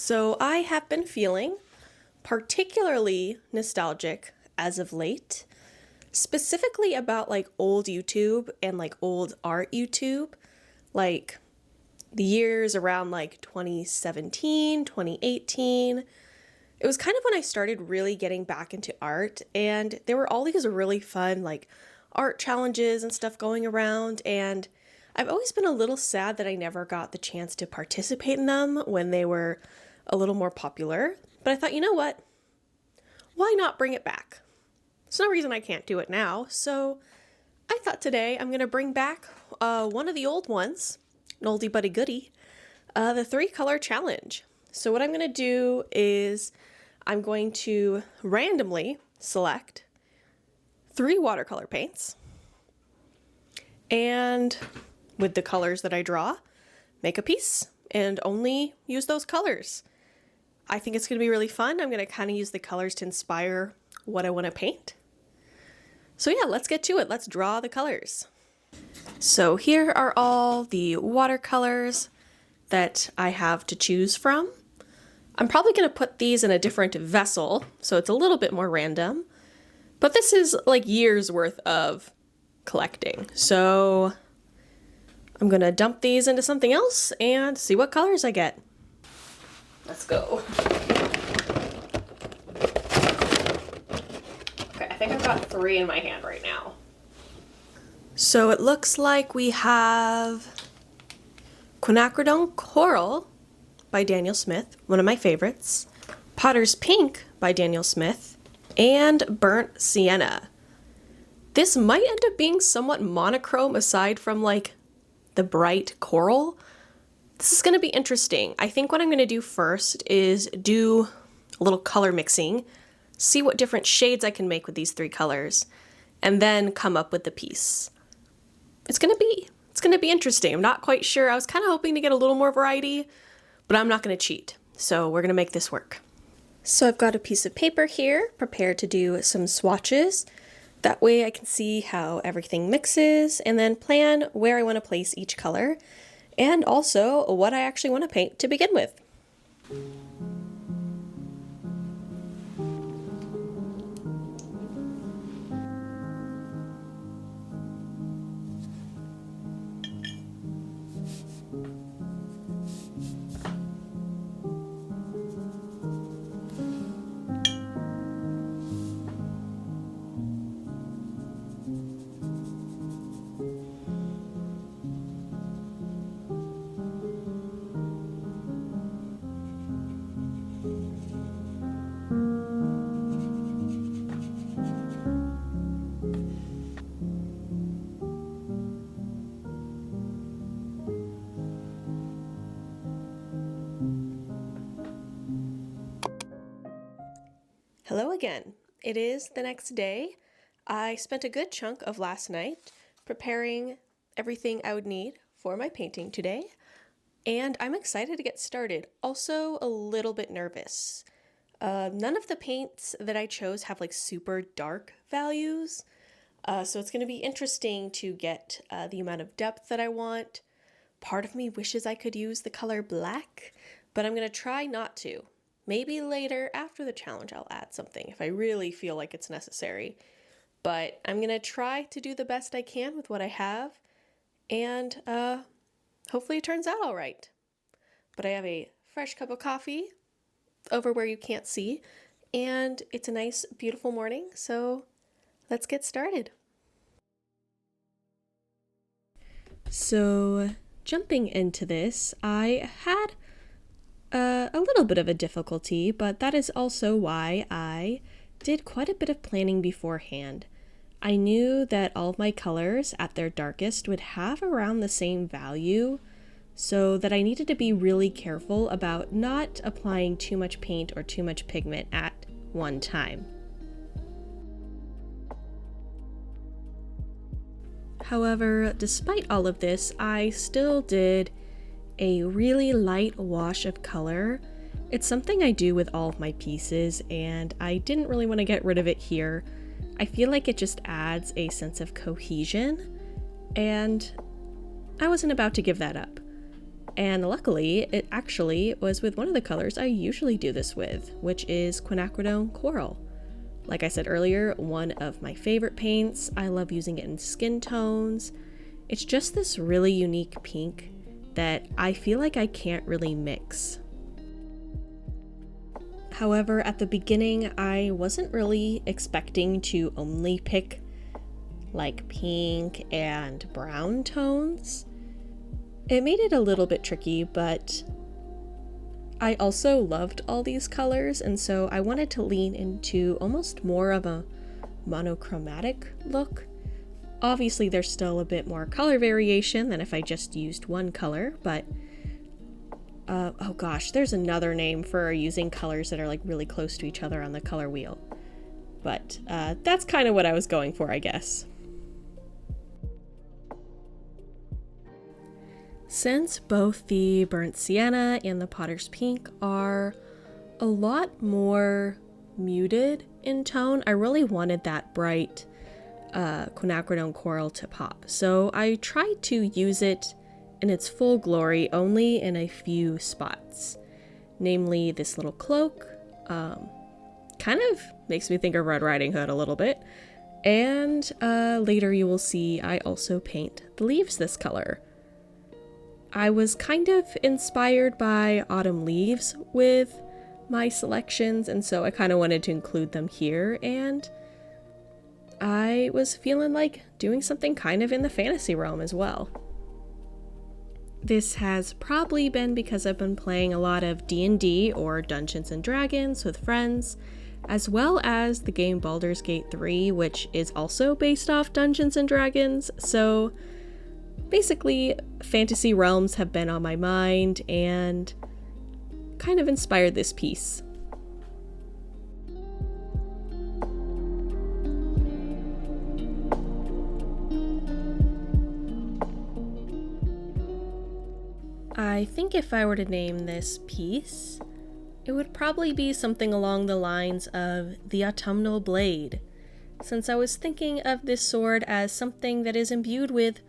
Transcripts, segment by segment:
So I have been feeling particularly nostalgic as of late, specifically about like old YouTube and like old art YouTube, like the years around like 2017, 2018. It was kind of when I started really getting back into art, and there were all these really fun like art challenges and stuff going around, and I've always been a little sad that I never got the chance to participate in them when they were a little more popular. But I thought, you know what? Why not bring it back? There's no reason I can't do it now. So I thought today I'm going to bring back one of the old ones, an oldie but a goodie, the 3-color challenge. So what I'm going to do is I'm going to randomly select 3 watercolor paints, and with the colors that I draw, make a piece and only use those colors. I think it's going to be really fun. I'm going to kind of use the colors to inspire what I want to paint. So yeah, let's get to it. Let's draw the colors. So here are all the watercolors that I have to choose from. I'm probably going to put these in a different vessel, so it's a little bit more random. But this is like years worth of collecting. So I'm going to dump these into something else and see what colors I get. Let's go. Okay, I think I've got 3 in my hand right now. So it looks like we have Quinacridone Coral by Daniel Smith, one of my favorites, Potter's Pink by Daniel Smith, and Burnt Sienna. This might end up being somewhat monochrome aside from like the bright coral. This is going to be interesting. I think what I'm going to do first is do a little color mixing, see what different shades I can make with these 3 colors, and then come up with the piece. It's going to be interesting. I'm not quite sure. I was kind of hoping to get a little more variety, but I'm not going to cheat. So we're going to make this work. So I've got a piece of paper here prepared to do some swatches. That way I can see how everything mixes and then plan where I want to place each color, and also what I actually want to paint to begin with. Hello again. It is the next day. I spent a good chunk of last night preparing everything I would need for my painting today, and I'm excited to get started. Also a little bit nervous. None of the paints that I chose have like super dark values, so it's going to be interesting to get the amount of depth that I want. Part of me wishes I could use the color black, but I'm going to try not to. Maybe later after the challenge I'll add something if I really feel like it's necessary. But I'm going to try to do the best I can with what I have, and hopefully it turns out all right. But I have a fresh cup of coffee over where you can't see, and it's a nice, beautiful morning, so let's get started. So jumping into this, I had a little bit of a difficulty, but that is also why I did quite a bit of planning beforehand. I knew that all of my colors at their darkest would have around the same value, so that I needed to be really careful about not applying too much paint or too much pigment at one time. However, despite all of this, I still did a really light wash of color. It's something I do with all of my pieces, and I didn't really want to get rid of it here. I feel like it just adds a sense of cohesion, and I wasn't about to give that up. And luckily, it actually was with one of the colors I usually do this with, which is quinacridone coral. Like I said earlier, one of my favorite paints. I love using it in skin tones. It's just this really unique pink that I feel like I can't really mix. However, at the beginning, I wasn't really expecting to only pick like pink and brown tones. It made it a little bit tricky, but I also loved all these colors, and so I wanted to lean into almost more of a monochromatic look. Obviously, there's still a bit more color variation than if I just used one color, but oh gosh, there's another name for using colors that are like really close to each other on the color wheel. But that's kind of what I was going for, I guess. Since both the burnt sienna and the potter's pink are a lot more muted in tone, I really wanted that bright quinacridone coral to pop. So I tried to use it in its full glory only in a few spots. Namely this little cloak, kind of makes me think of Red Riding Hood a little bit. And later you will see I also paint the leaves this color. I was kind of inspired by autumn leaves with my selections, and so I kind of wanted to include them here, and I was feeling like doing something kind of in the fantasy realm as well. This has probably been because I've been playing a lot of D&D or Dungeons & Dragons with friends, as well as the game Baldur's Gate 3, which is also based off Dungeons & Dragons, so basically, fantasy realms have been on my mind and kind of inspired this piece. I think if I were to name this piece, it would probably be something along the lines of the Autumnal Blade, since I was thinking of this sword as something that is imbued with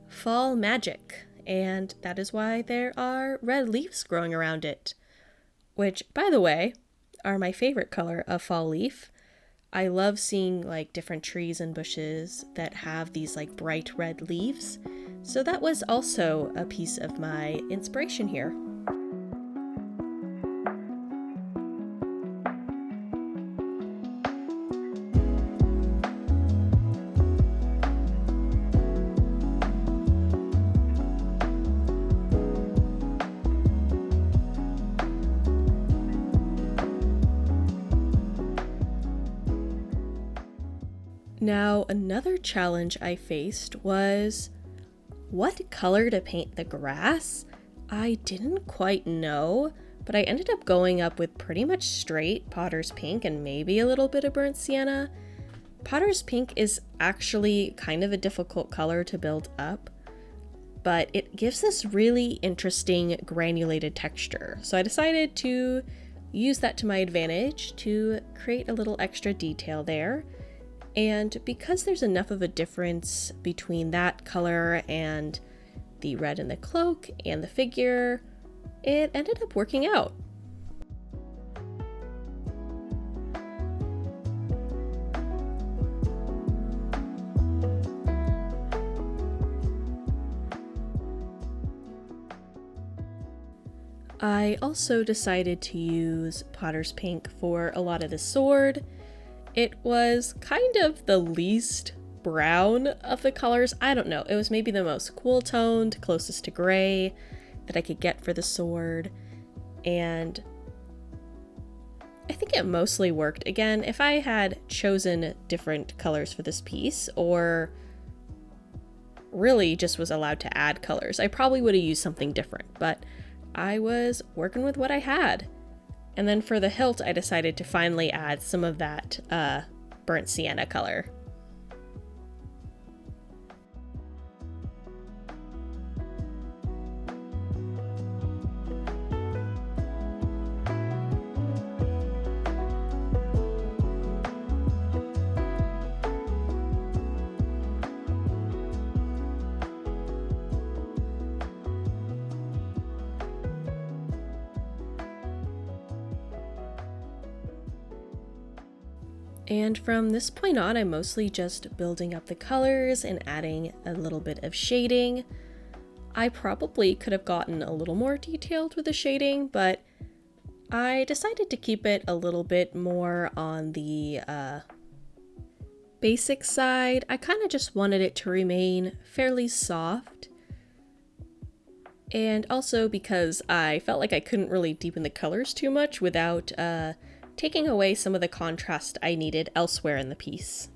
fall magic, and that is why there are red leaves growing around it, which, by the way, are my favorite color of fall leaf. I love seeing like different trees and bushes that have these like bright red leaves, so that was also a piece of my inspiration here. Now, another challenge I faced was what color to paint the grass. I didn't quite know, but I ended up going up with pretty much straight potter's pink and maybe a little bit of burnt sienna. Potter's pink is actually kind of a difficult color to build up, but it gives this really interesting granulated texture. So I decided to use that to my advantage to create a little extra detail there. And because there's enough of a difference between that color and the red in the cloak and the figure, it ended up working out. I also decided to use potter's pink for a lot of the sword. It was kind of the least brown of the colors. I don't know. It was maybe the most cool toned, closest to gray that I could get for the sword. And I think it mostly worked. Again, if I had chosen different colors for this piece, or really just was allowed to add colors, I probably would have used something different. But I was working with what I had. And then for the hilt, I decided to finally add some of that burnt sienna color. And from this point on, I'm mostly just building up the colors and adding a little bit of shading. I probably could have gotten a little more detailed with the shading, but I decided to keep it a little bit more on the basic side. I kind of just wanted it to remain fairly soft. And also because I felt like I couldn't really deepen the colors too much without taking away some of the contrast I needed elsewhere in the piece.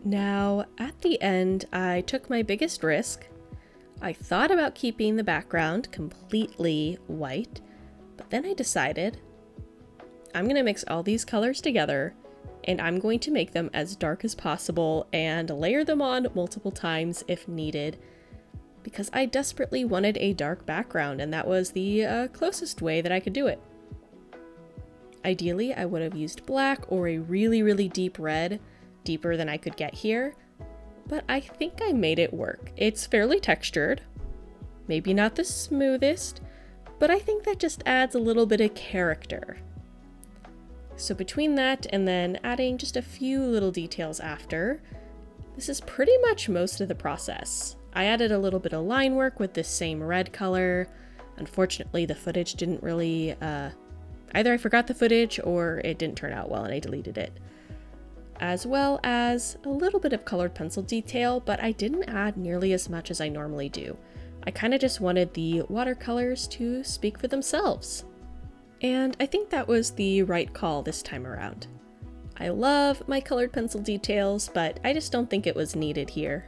Now, at the end, I took my biggest risk. I thought about keeping the background completely white, but then I decided I'm going to mix all these colors together and I'm going to make them as dark as possible and layer them on multiple times if needed, because I desperately wanted a dark background and that was the closest way that I could do it. Ideally, I would have used black or a really, really deep red, deeper than I could get here, but I think I made it work. It's fairly textured, maybe not the smoothest, but I think that just adds a little bit of character. So between that and then adding just a few little details after, this is pretty much most of the process. I added a little bit of line work with this same red color. Unfortunately, the footage didn't really, either I forgot the footage or it didn't turn out well and I deleted it. As well as a little bit of colored pencil detail, but I didn't add nearly as much as I normally do. I kind of just wanted the watercolors to speak for themselves. And I think that was the right call this time around. I love my colored pencil details, but I just don't think it was needed here.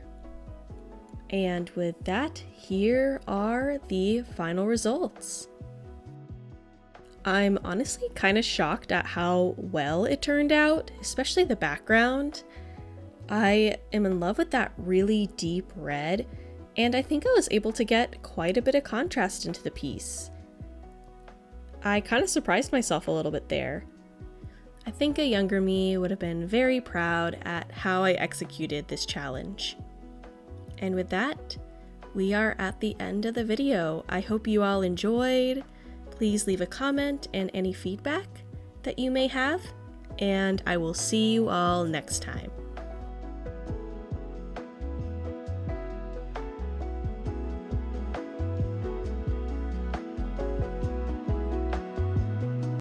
And with that, here are the final results. I'm honestly kind of shocked at how well it turned out, especially the background. I am in love with that really deep red, and I think I was able to get quite a bit of contrast into the piece. I kind of surprised myself a little bit there. I think a younger me would have been very proud at how I executed this challenge. And with that, we are at the end of the video. I hope you all enjoyed. Please leave a comment and any feedback that you may have, and I will see you all next time.